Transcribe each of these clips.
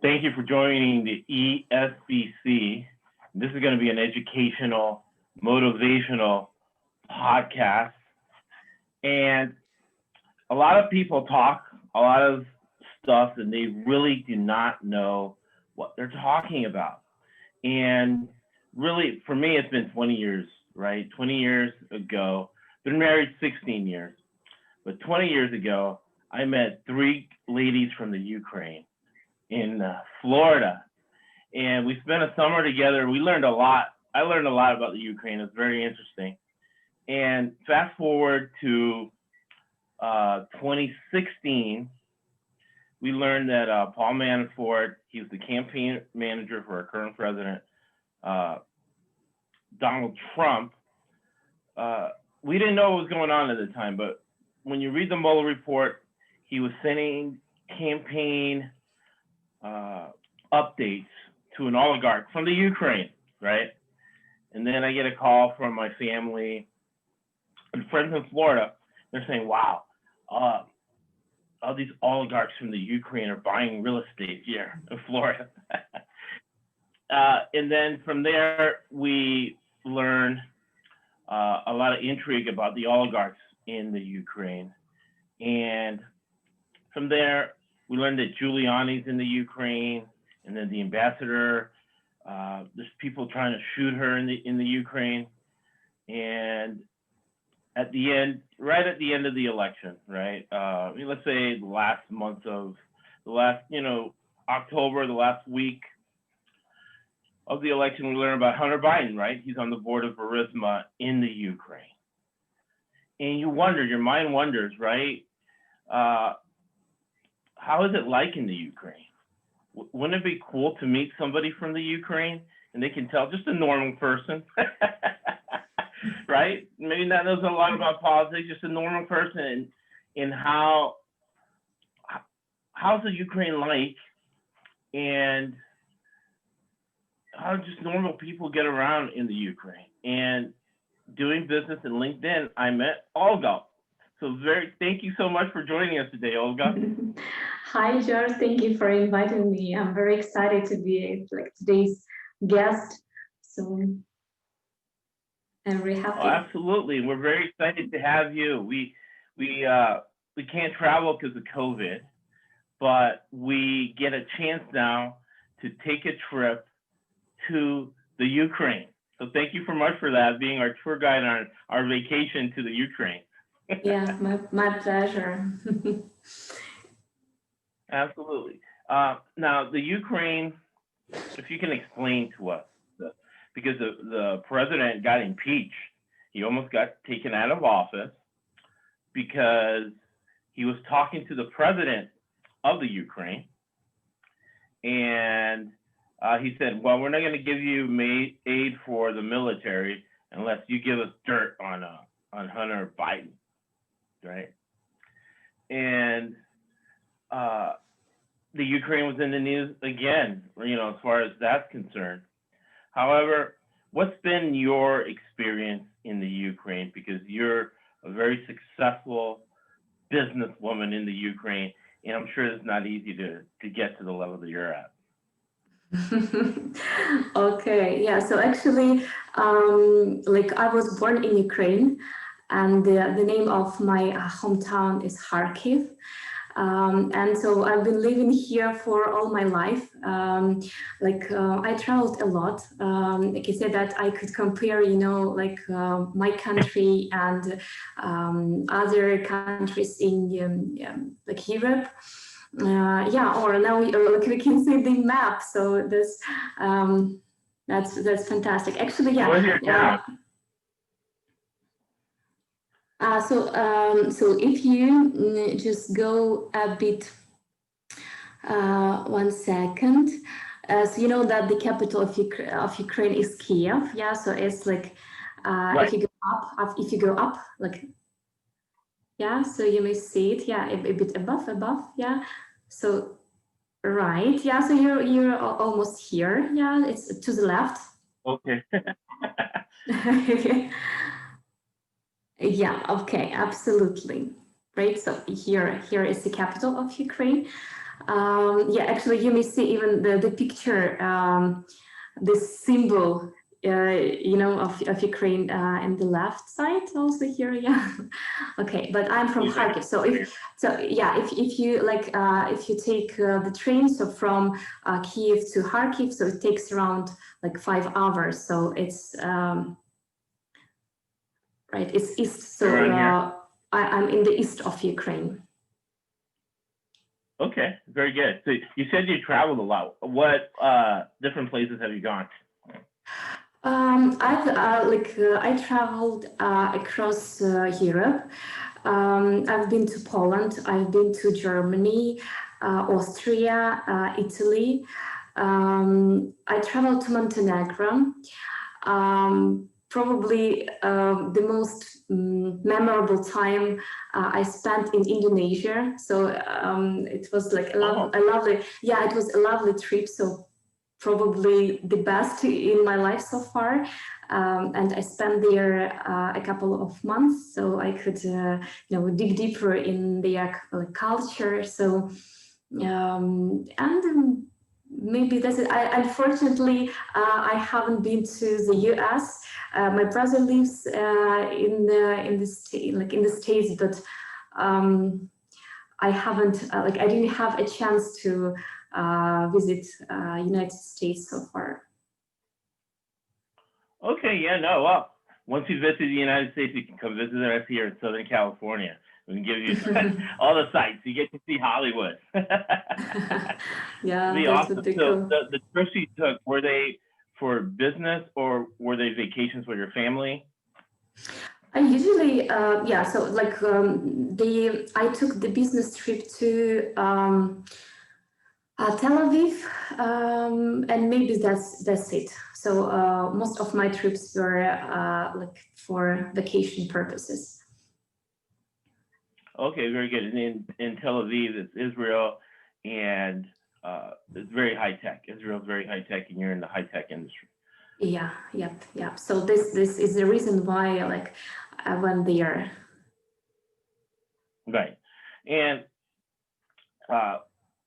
Thank you for joining the ESBC. This is going to be an educational, motivational podcast. And a lot of people talk a lot of stuff and they really do not know what they're talking about. And really, for me, it's been 20 years, right? 20 years ago, been married 16 years. But 20 years ago, I met three ladies from the Ukraine in Florida, and we spent a summer together. We learned a lot. I learned a lot about the Ukraine. It's very interesting. And fast forward to 2016, we learned that Paul Manafort, he was the campaign manager for our current president, Donald Trump. We didn't know what was going on at the time, but when you read the Mueller report, he was sending campaign updates to an oligarch from the Ukraine, right? And then I get a call from my family and friends in Florida. They're saying, wow, all these oligarchs from the Ukraine are buying real estate here in Florida. And then from there, we learn a lot of intrigue about the oligarchs in the Ukraine. And from there, we learned that Giuliani's in the Ukraine, and then the ambassador, there's people trying to shoot her in the Ukraine. And at the end, right at the end of the election, right? Let's say the last month of the last, October, the last week of the election, we learn about Hunter Biden, right? He's on the board of Burisma in the Ukraine. And you wonder, your mind wonders, right? How is it like in the Ukraine? Wouldn't it be cool to meet somebody from the Ukraine and they can tell, just a normal person, right? Maybe not knows a lot about politics, just a normal person, and how's the Ukraine like, and how just normal people get around in the Ukraine. And doing business in LinkedIn, I met Olga. So thank you so much for joining us today, Olga. Hi, George. Thank you for inviting me. I'm very excited to be today's guest. So I'm very happy. Oh, absolutely. We're very excited to have you. We can't travel because of COVID, but we get a chance now to take a trip to the Ukraine. So thank you so much for that, being our tour guide on our vacation to the Ukraine. Yeah, my pleasure. Absolutely. Now, the Ukraine, if you can explain to us, because the president got impeached, he almost got taken out of office because he was talking to the president of the Ukraine, and he said, well, we're not going to give you aid for the military unless you give us dirt on Hunter Biden, right? And the Ukraine was in the news again, as far as that's concerned. However, what's been your experience in the Ukraine? Because you're a very successful businesswoman in the Ukraine, and I'm sure it's not easy to get to the level that you're at. Okay, yeah, so actually, I was born in Ukraine, and the name of my hometown is Kharkiv. And so I've been living here for all my life. I traveled a lot. Like I said, that I could compare, my country and other countries in Europe. Or now we can see the map. So this that's fantastic. Actually, yeah. So if you just go a bit, 1 second. So you know that the capital of Ukraine is Kiev. Yeah. So it's right. If you go up, yeah. So you may see it. Yeah, a bit above. Yeah. So right. Yeah. So you're almost here. Yeah. It's to the left. Okay. Yeah, okay, absolutely. Right, so here is the capital of Ukraine. Yeah, actually, you may see even the picture, this symbol, of Ukraine in the left side also here. Yeah. Okay, but I'm from Kharkiv, so if you like, if you take the train, so from Kiev to Kharkiv, so it takes around like 5 hours. So it's right. It's east. So I'm in the east of Ukraine. Okay, very good. So you said you traveled a lot. What different places have you gone? I traveled across Europe. I've been to Poland. I've been to Germany, Austria, Italy. I traveled to Montenegro. Probably the most memorable time I spent in Indonesia. So it was like a lovely, yeah, it was a lovely trip. So probably the best in my life so far. And I spent there a couple of months, so I could, dig deeper in their culture. So, maybe that's it. Unfortunately, I haven't been to the U.S. My brother lives in the States, but I haven't I didn't have a chance to visit United States so far. Okay, yeah, no, well, once you visit the United States, you can come visit us here in Southern California. We can give you all the sites. You get to see Hollywood. Yeah, be that's awesome. cool. So the trips you took, were they for business or were they vacations with your family? I usually, so like I took the business trip to Tel Aviv, and maybe that's it. So most of my trips were for vacation purposes. Okay, very good. And in Tel Aviv, it's Israel, and it's very high tech. Israel's very high tech, and you're in the high tech industry. Yeah, yep. So this is the reason why I went there. Right, and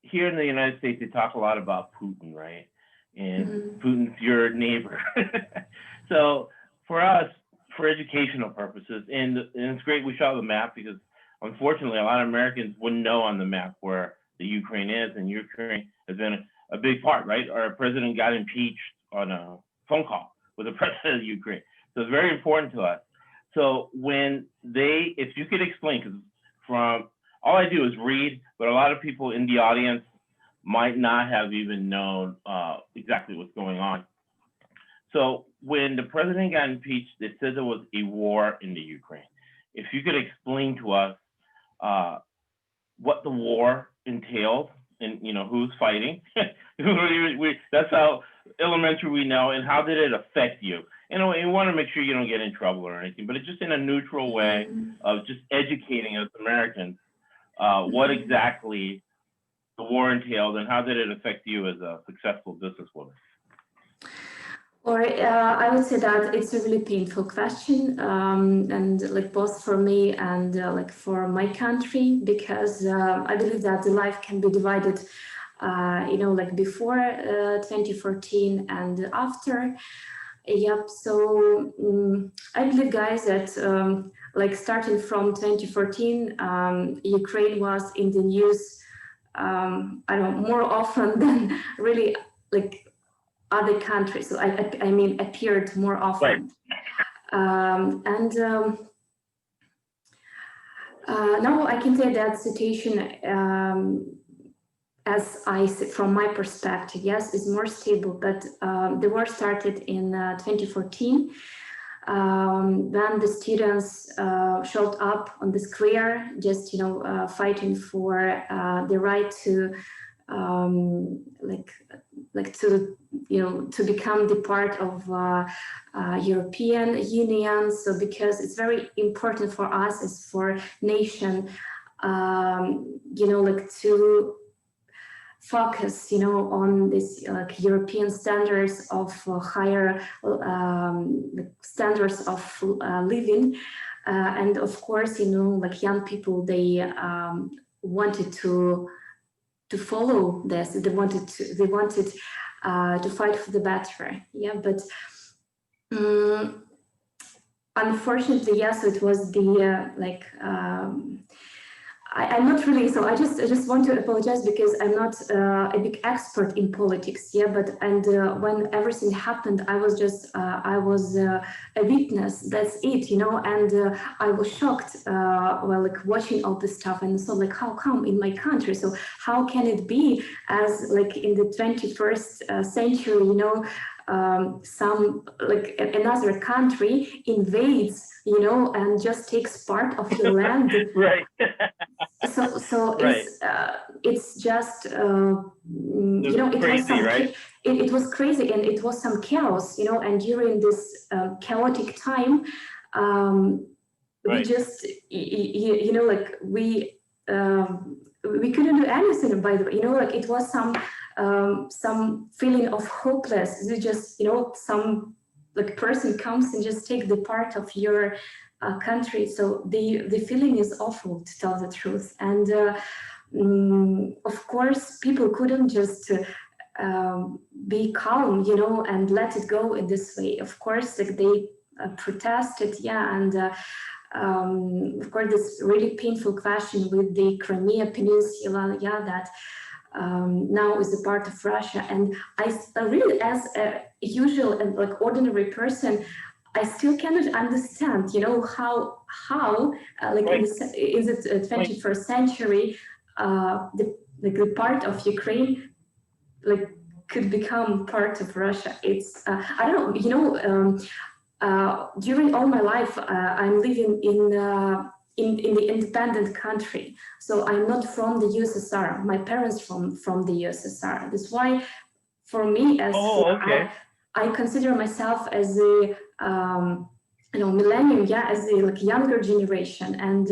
here in the United States, they talk a lot about Putin, right? And Putin's your neighbor. So for us, for educational purposes, and it's great we saw the map because unfortunately, a lot of Americans wouldn't know on the map where the Ukraine is, and Ukraine has been a big part, right? Our president got impeached on a phone call with the president of Ukraine. So it's very important to us. So if you could explain, because from all I do is read, but a lot of people in the audience might not have even known exactly what's going on. So when the president got impeached, they said there was a war in the Ukraine. If you could explain to us what the war entailed and who's fighting. That's how elementary we know. And how did it affect you? And we want to make sure you don't get in trouble or anything, but it's just in a neutral way of just educating us Americans what exactly the war entailed and how did it affect you as a successful businesswoman? Or I would say that it's a really painful question, and both for me and for my country, because I believe that the life can be divided, before 2014 and after. Yep. So I believe, guys, that starting from 2014, Ukraine was in the news, more often than really other countries. So I mean, appeared more often. Right. Now I can say that situation, as I see from my perspective, yes, is more stable. But the war started in 2014 when the students showed up on the square, just fighting for the right to to become the part of European Union. So because it's very important for us as for nation, to focus, on this European standards of higher standards of living, and of course, young people, they wanted to to follow this. They wanted to fight for the better. Yeah, but unfortunately, yes, it was the I'm not really, so I just want to apologize because I'm not a big expert in politics, yeah, when everything happened, I was just, I was a witness, that's it, and I was shocked, watching all this stuff, and so how come in my country, so how can it be as in the 21st century, some another country invades, and just takes part of your land. Right. So right. it's just It's it crazy, was some right? it was crazy, and it was some chaos, and during this chaotic time, we just we couldn't do anything, by the way, it was some feeling of hopeless. You just some person comes and just take the part of your country. So the feeling is awful, to tell the truth. And of course, people couldn't just be calm, and let it go in this way. Of course, they protested, yeah, and of course, this really painful question with the Crimea Peninsula, yeah, that now is a part of Russia. And I really, as a usual and ordinary person, I still cannot understand, how in the 21st century, the part of Ukraine could become part of Russia. It's I don't know, during all my life, I'm living in the independent country, so I'm not from the USSR. My parents from the USSR. That's why, for me, as I consider myself as a millennium, yeah, as a younger generation, and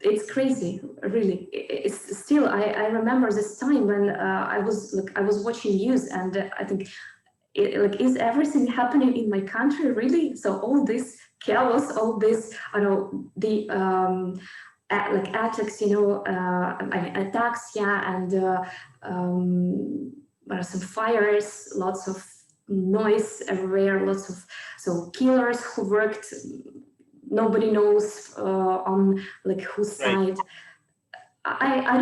it's crazy, really. It's still, I remember this time when I was watching news, and I think, is everything happening in my country, really? So all this chaos, all this, the attacks, attacks, yeah, and some fires, lots of noise everywhere, lots of killers who worked, nobody knows on whose side. I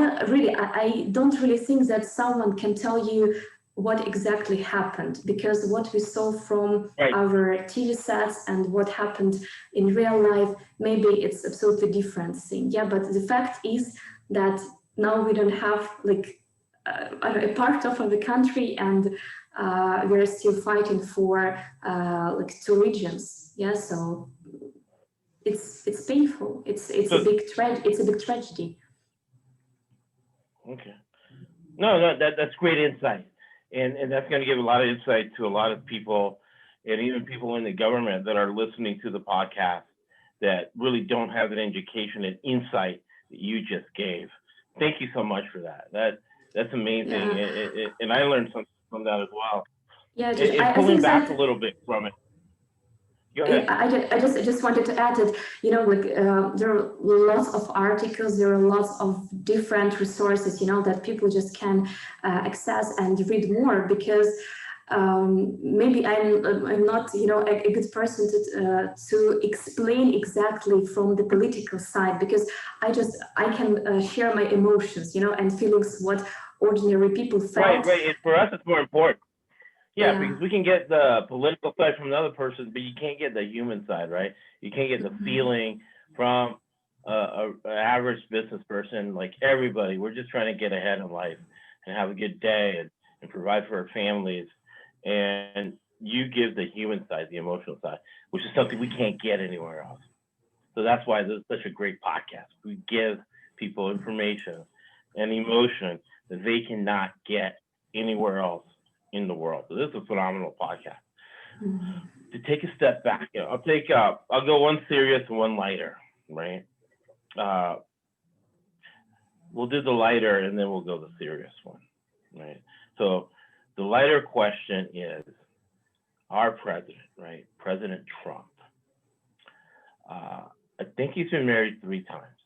don't really think that someone can tell you what exactly happened, because what we saw from our TV sets and what happened in real life, maybe it's absolutely different thing. Yeah, but the fact is that now we don't have a part of the country, and we're still fighting for two regions. Yeah, so it's painful. It's a big tragedy. Okay. No, that's great insight. And that's going to give a lot of insight to a lot of people, and even people in the government that are listening to the podcast that really don't have an education and insight that you just gave. Thank you so much for that. That's amazing. Yeah. And I learned something from that as well. Yeah, and pulling back a little bit from it. Go ahead. I just wanted to add that, there are lots of articles, there are lots of different resources, that people just can access and read more, because maybe I'm not, a good person to explain exactly from the political side, because I can share my emotions, and feelings, what ordinary people felt. Right. And for us, it's more important. Yeah, because we can get the political side from another person, but you can't get the human side, right? You can't get the feeling from an average business person, like everybody. We're just trying to get ahead in life and have a good day and provide for our families. And you give the human side, the emotional side, which is something we can't get anywhere else. So that's why this is such a great podcast. We give people information and emotion that they cannot get anywhere else in the world. So this is a phenomenal podcast. To take a step back, I'll go one serious and one lighter, right? We'll do the lighter and then we'll go the serious one, right? So the lighter question is our president, right? President Trump. I think he's been married 3 times.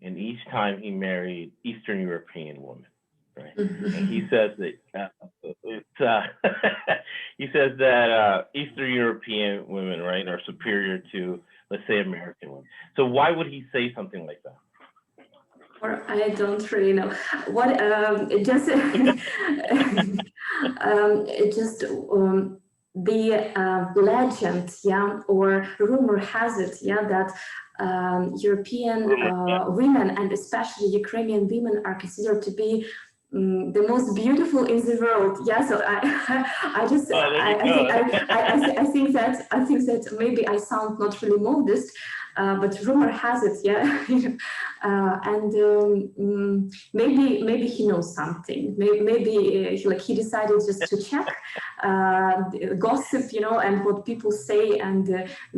and each time he married Eastern European women, right? Mhm. And he says that he says that Eastern European women, right, are superior to, let's say, American women. So why would he say something like that? Or I don't really know what it just it just the legend, yeah, or rumor has it, yeah, that European women and especially Ukrainian women are considered to be the most beautiful in the world. Yeah, so I just I think that maybe I sound not really modest, but rumor has it, yeah. Maybe he knows something. Maybe he decided just to check gossip, you know, and what people say, and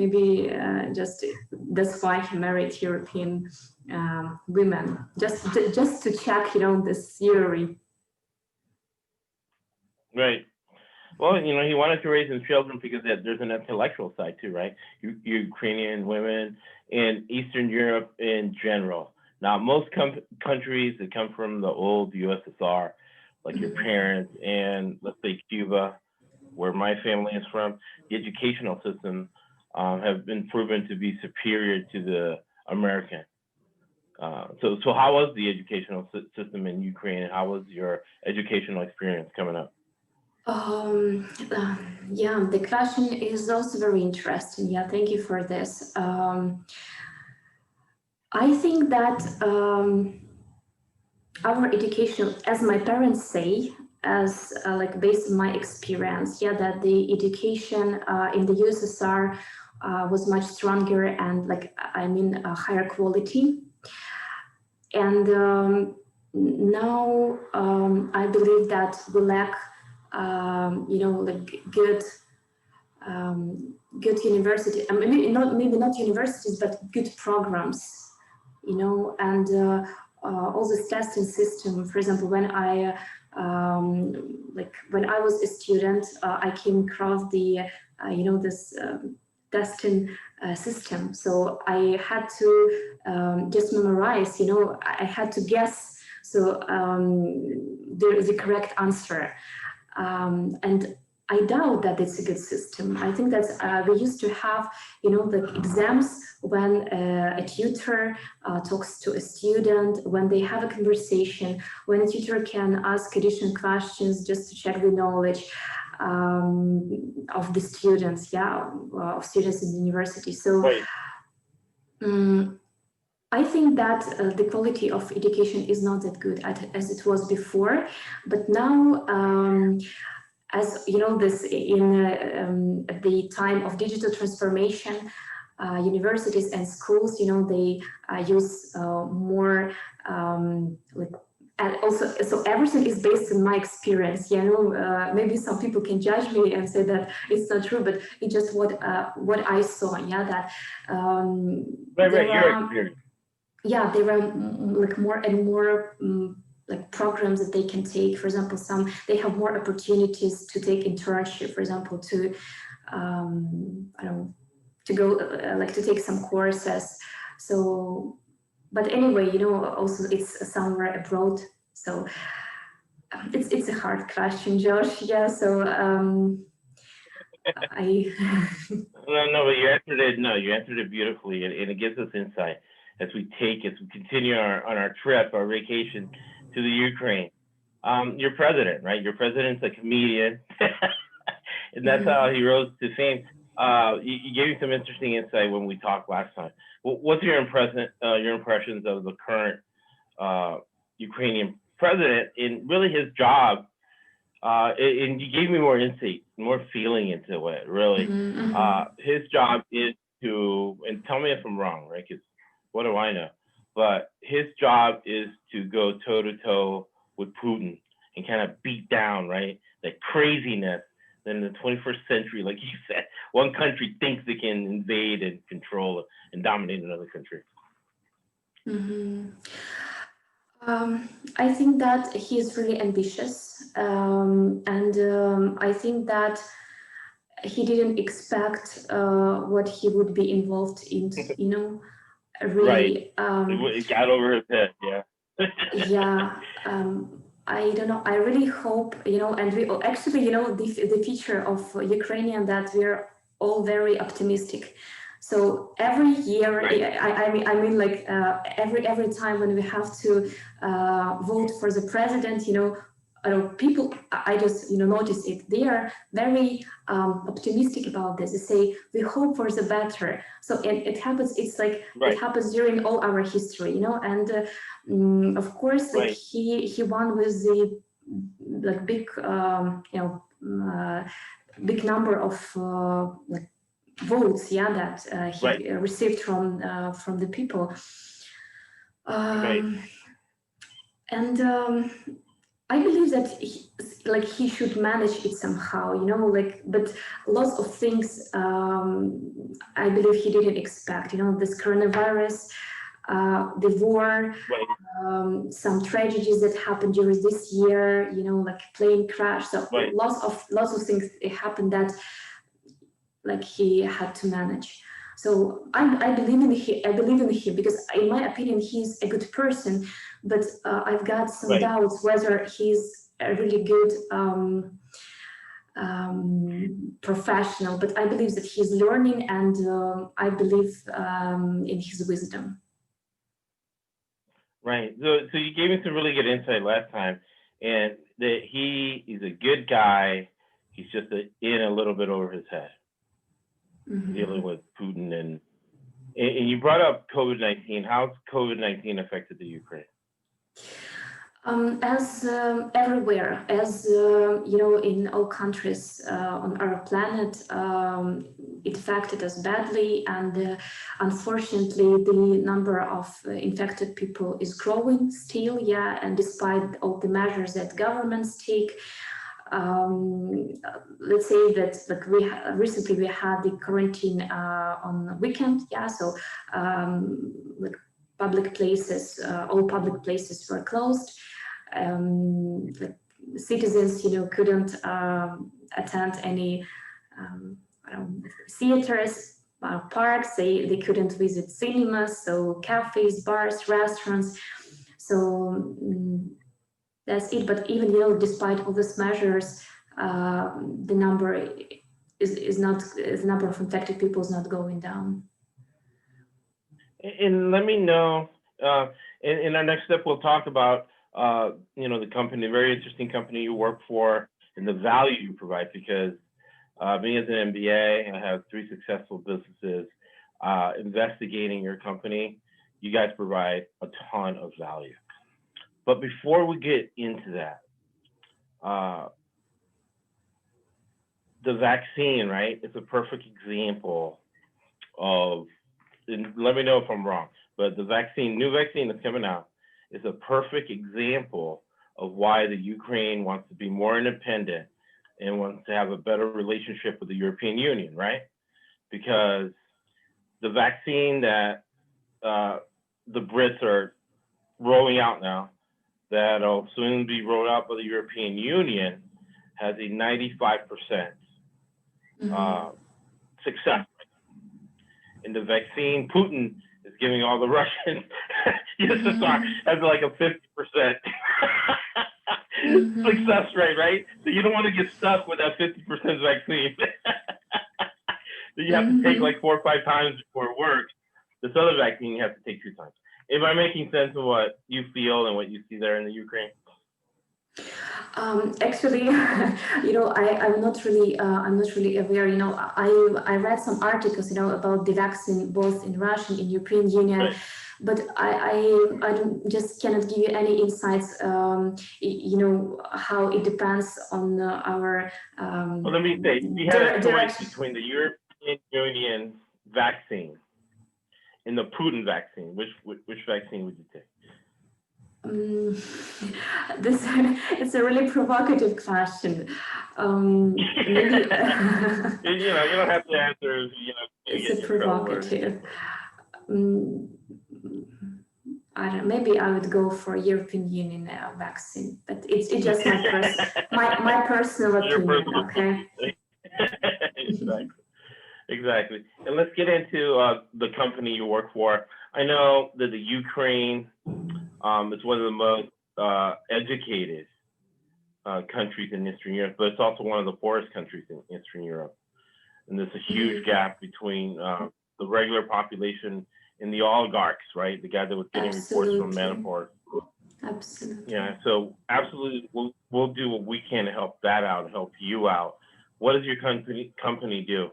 maybe just that's why he married European women, just to check, you know, this theory. Right. Well, you know, he wanted to raise his children because there's an intellectual side too, right? Ukrainian women in Eastern Europe in general. Now, most countries that come from the old USSR, like your parents and let's say Cuba, where my family is from, the educational system have been proven to be superior to the American. So how was the educational system in Ukraine? How was your educational experience coming up? Yeah, the question is also very interesting. Yeah, thank you for this. I think that our education, as my parents say, as like based on my experience, yeah, that the education in the USSR was much stronger and like I mean higher quality. And now I believe that we lack you know, like good university. I mean, maybe not universities, but good programs, you know, and all this testing system. For example, when I was a student, I came across the you know, this testing system. So I had to just memorize, you know, I had to guess. So there is the correct answer. And I doubt that it's a good system. I think that we used to have, you know, the exams when a tutor talks to a student, when they have a conversation, when a tutor can ask additional questions just to check the knowledge of the students, yeah, of students in the university. So Right. I think that the quality of education is not that good as it was before, but now as you know, this in at the time of digital transformation, universities and schools, you know, they use more like, and also, so everything is based on my experience. You know, maybe some people can judge me and say that it's not true, but it's just what I saw. Yeah, that Right. Your experience. Yeah, there are like more and more like programs that they can take. For example, they have more opportunities to take internship, for example, to I don't know, to go like to take some courses. So, but anyway, you know, also it's somewhere abroad. So it's a hard question, Josh. Yeah. So I No, but you answered it. No, you answered it beautifully, and it gives us insight as we continue on our trip, our vacation to the Ukraine. Your president, right? Your president's a comedian, and that's how he rose to fame. You gave me some interesting insight when we talked last time. What's your impressions of the current Ukrainian president in really his job? And you gave me more insight, more feeling into it. Really, his job is to, and tell me if I'm wrong, right? Because what do I know? But his job is to go toe to toe with Putin and kind of beat down, right, that craziness. Then in the 21st century, like you said, one country thinks they can invade and control and dominate another country. I think that he is really ambitious, and I think that he didn't expect what he would be involved in, you know, really, it got over his head. Yeah. yeah. I don't know. I really hope, and we actually, the feature of Ukrainian that we're all very optimistic. So every year, Right. I mean, like every time when we have to vote for the president, people, I just notice it. They are very optimistic about this. They say we hope for the better. So it happens. It's like it happens during all our history, and of course, like he won with the like big big number of like votes, that he received from the people, and I believe that he should manage it somehow, but lots of things I believe he didn't expect, this coronavirus, the war, some tragedies that happened during this year, like plane crash. So lots of things happened that like he had to manage. So I believe in him. I believe in him because, in my opinion, he's a good person. But I've got some doubts whether he's a really good professional. But I believe that he's learning, and I believe in his wisdom. Right. So you gave me some really good insight last time, and that he is a good guy. He's just in a little bit over his head, dealing with Putin, and you brought up COVID-19. How's COVID-19 affected the Ukraine? As everywhere, as in all countries on our planet, it affected us badly, and unfortunately, the number of infected people is growing still. And despite all the measures that governments take, let's say that recently we had the quarantine on the weekend. So like public places, all public places were closed. Citizens, couldn't attend any theaters, parks. They couldn't visit cinemas, so cafes, bars, restaurants. So that's it. But even despite all these measures, the number the number of infected people is not going down. And let me know. In our next step, we'll talk about the company, the very interesting company you work for, and the value you provide. Because me as an MBA, I have 3 successful businesses. Investigating your company, you guys provide a ton of value. But before we get into that, the vaccine, right? It's a perfect example of, and let me know if I'm wrong, but the new vaccine that's coming out is a perfect example of why the Ukraine wants to be more independent and wants to have a better relationship with the European Union, right? Because the vaccine that the Brits are rolling out now, that'll soon be rolled out by the European Union, has a 95% success. And the vaccine, Putin is giving all the Russians, has like a 50% success rate, right? So you don't want to get stuck with that 50% vaccine. You have to take like 4 or 5 times before it works. This other vaccine you have to take 2 times. Am I making sense of what you feel and what you see there in the Ukraine? Actually, I'm not really aware. I read some articles, about the vaccine both in Russia and in European Union, but I just cannot give you any insights. How it depends on our. Well, let me say, we had a choice between the European Union vaccine and the Putin vaccine. Which vaccine would you take? It's a really provocative question. Maybe you don't have to answer. It's a provocative. I don't know, maybe I would go for European Union vaccine, but it's just my personal opinion. Okay. Exactly. Exactly. And let's get into the company you work for. I know that the Ukraine is one of the most educated countries in Eastern Europe, but it's also one of the poorest countries in Eastern Europe. And there's a huge gap between the regular population and the oligarchs, right? The guy that was getting reports from Manafort. Absolutely. Yeah. So absolutely, we'll do what we can to help that out, help you out. What does your company do?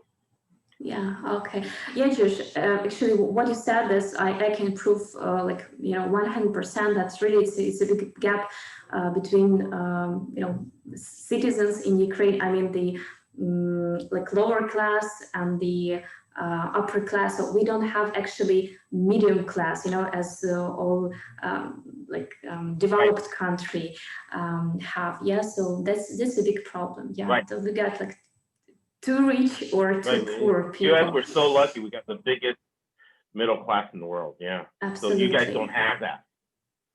Yeah, okay. Yeah, Josh, actually what you said is I can prove 100%. That's really, it's a big gap between, citizens in Ukraine. I mean, the like lower class and the upper class. So we don't have actually medium class, as all developed country have. Yeah, so that's a big problem. Yeah, Right. so we got like too rich or too poor people. US, we're so lucky. We got the biggest middle class in the world. Yeah. Absolutely. So you guys don't have that.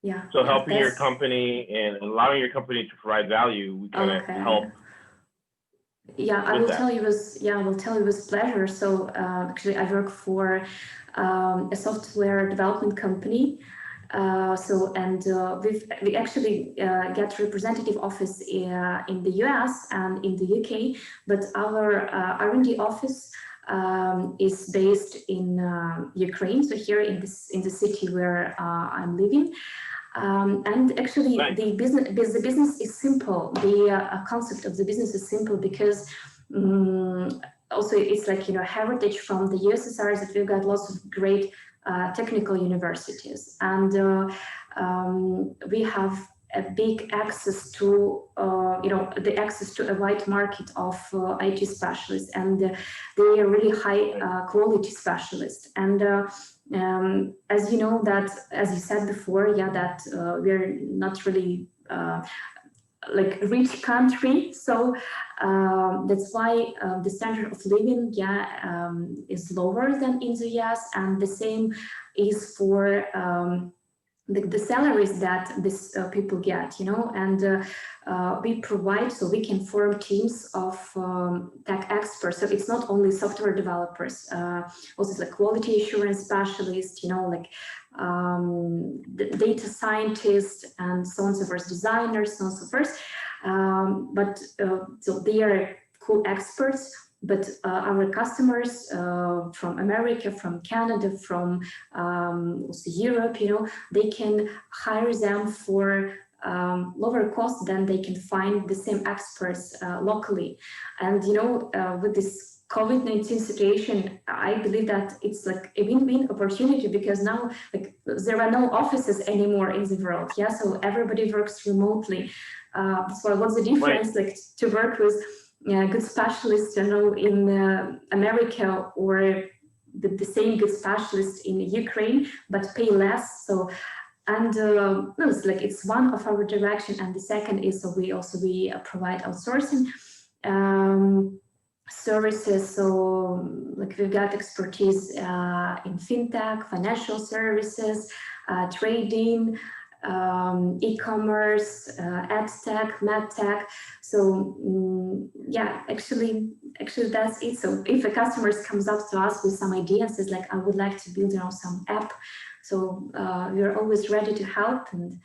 Yeah. So helping your company and allowing your company to provide value, we kind of help. Yeah, I will tell you with pleasure. So actually, I work for a software development company. We actually get representative office in the US and in the UK, but our R&D office is based in Ukraine. So here in the city where I'm living. And actually, the business is simple. The concept of the business is simple because also it's like heritage from the USSR that we've got lots of great technical universities, and we have a big access to the access to a wide market of IT specialists, and they are really high quality specialists. And as you know, that as you said before, that we're not really like a rich country, so that's why the standard of living is lower than in the US, and the same is for the salaries that these people get, and we provide, so we can form teams of tech experts. So it's not only software developers, also like quality assurance specialists, like the data scientists and so on and so forth, designers, so on and so forth. But so they are cool experts. But our customers from America, from Canada, from also Europe, they can hire them for lower cost than they can find the same experts locally. And with this COVID-19 situation, I believe that it's like a win-win opportunity, because now like there are no offices anymore in the world. Yeah, so everybody works remotely. So what's the difference, like to work with good specialists, in America, or the same good specialists in Ukraine, but pay less. So, and no, it's like it's one of our direction. And the second is, so we provide outsourcing services. So like we've got expertise in fintech, financial services, trading, e-commerce, ad tech, med tech. So actually that's it. So if a customer comes up to us with some idea and says like, I would like to build some app, so we're always ready to help. And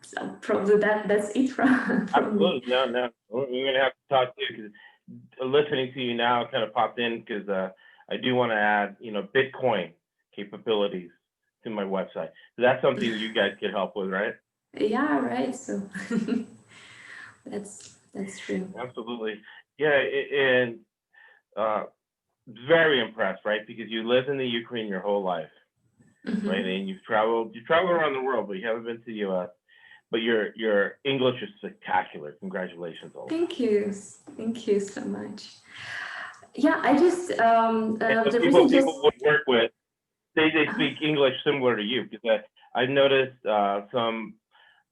so probably that's it from Absolutely. me. No, we're gonna have to talk to you, because listening to you now kind of popped in, because I do want to add Bitcoin capabilities to my website. So that's something you guys could help with, right? Yeah, right. So that's true. Absolutely. Yeah, and very impressed, right? Because you lived in the Ukraine your whole life, right? And you've traveled around the world, but you haven't been to the US. But your English is spectacular. Congratulations, Olga. Thank you so much. Yeah, I just the people would work with, they speak English similar to you, because I noticed some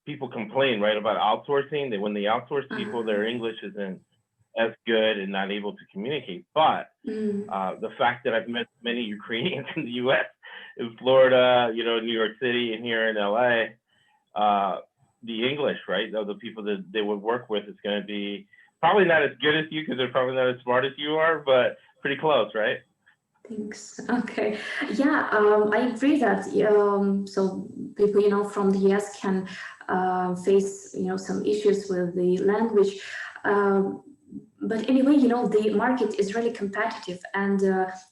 people complain, right, about outsourcing. That when they outsource people, their English isn't as good and not able to communicate. But the fact that I've met many Ukrainians in the U.S., in Florida, New York City, and here in L.A., the English, right, of the people that they would work with is going to be Probably not as good as you because they're probably not as smart as you are, but pretty close, right? Thanks. Okay. Yeah, I agree that so people, from the US can face, some issues with the language. But anyway, the market is really competitive, and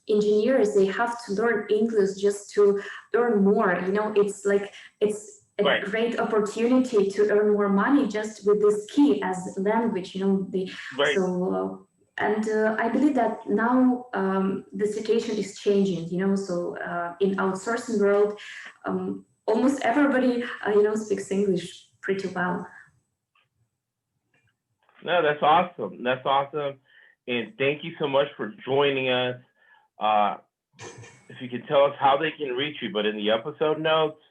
engineers, they have to learn English just to earn more. It's like it's a Right. great opportunity to earn more money just with this key as language. Right. So. And I believe that now the situation is changing, so in outsourcing world, almost everybody, speaks English pretty well. No, that's awesome. That's awesome. And thank you so much for joining us. If you could tell us how they can reach you, but in the episode notes,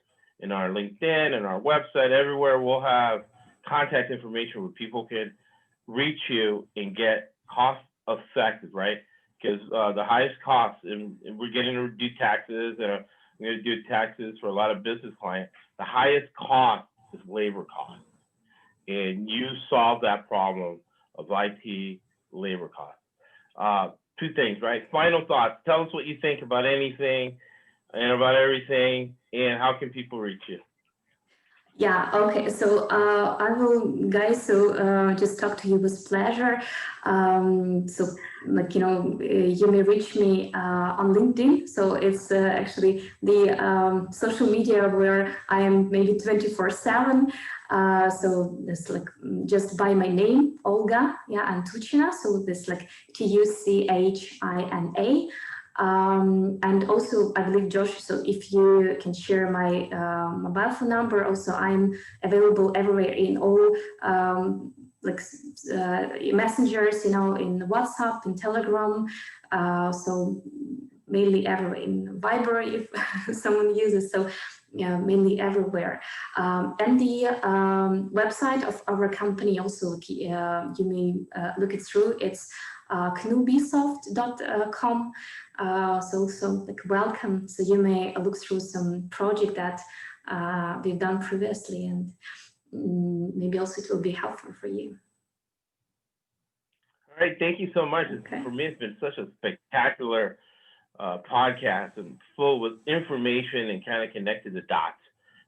in our LinkedIn, and our website, everywhere, we'll have contact information where people can reach you and get cost effective, right? Because the highest cost, and we're getting to do taxes, and I'm going to do taxes for a lot of business clients. The highest cost is labor cost, and you solve that problem of IT labor cost. Two things, right? Final thoughts. Tell us what you think about anything and about everything, and how can people reach you? Yeah, okay. So I will, guys, just talk to you with pleasure. So, you may reach me on LinkedIn. So it's actually the social media where I am maybe 24/7. So it's like just by my name, Olga, and Tuchina. So this like Tuchina. And also, I believe, Josh, so if you can share my mobile phone number, also I'm available everywhere in all messengers, in WhatsApp, in Telegram, so mainly everywhere, in Viber if someone uses, so yeah, mainly everywhere. And the website of our company also, you may look it through. It's knubisoft.com. So like welcome. So you may look through some project that we've done previously, and maybe also it will be helpful for you. All right, thank you so much. Okay. For me, it's been such a spectacular podcast and full with information and kind of connected the dots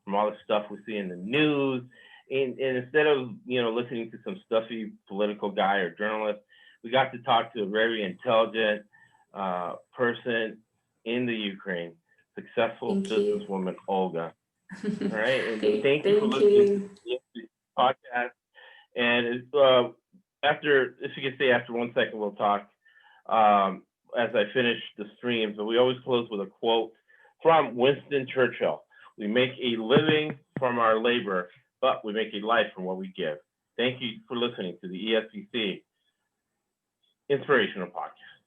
from all the stuff we see in the news. And instead of listening to some stuffy political guy or journalist, we got to talk to a very intelligent person in the Ukraine, successful businesswoman, Olga. All right, and thank you for listening to the podcast. And after 1 second, we'll talk as I finish the stream. So we always close with a quote from Winston Churchill. We make a living from our labor, but we make a life from what we give. Thank you for listening to the ESBC Inspirational Podcast.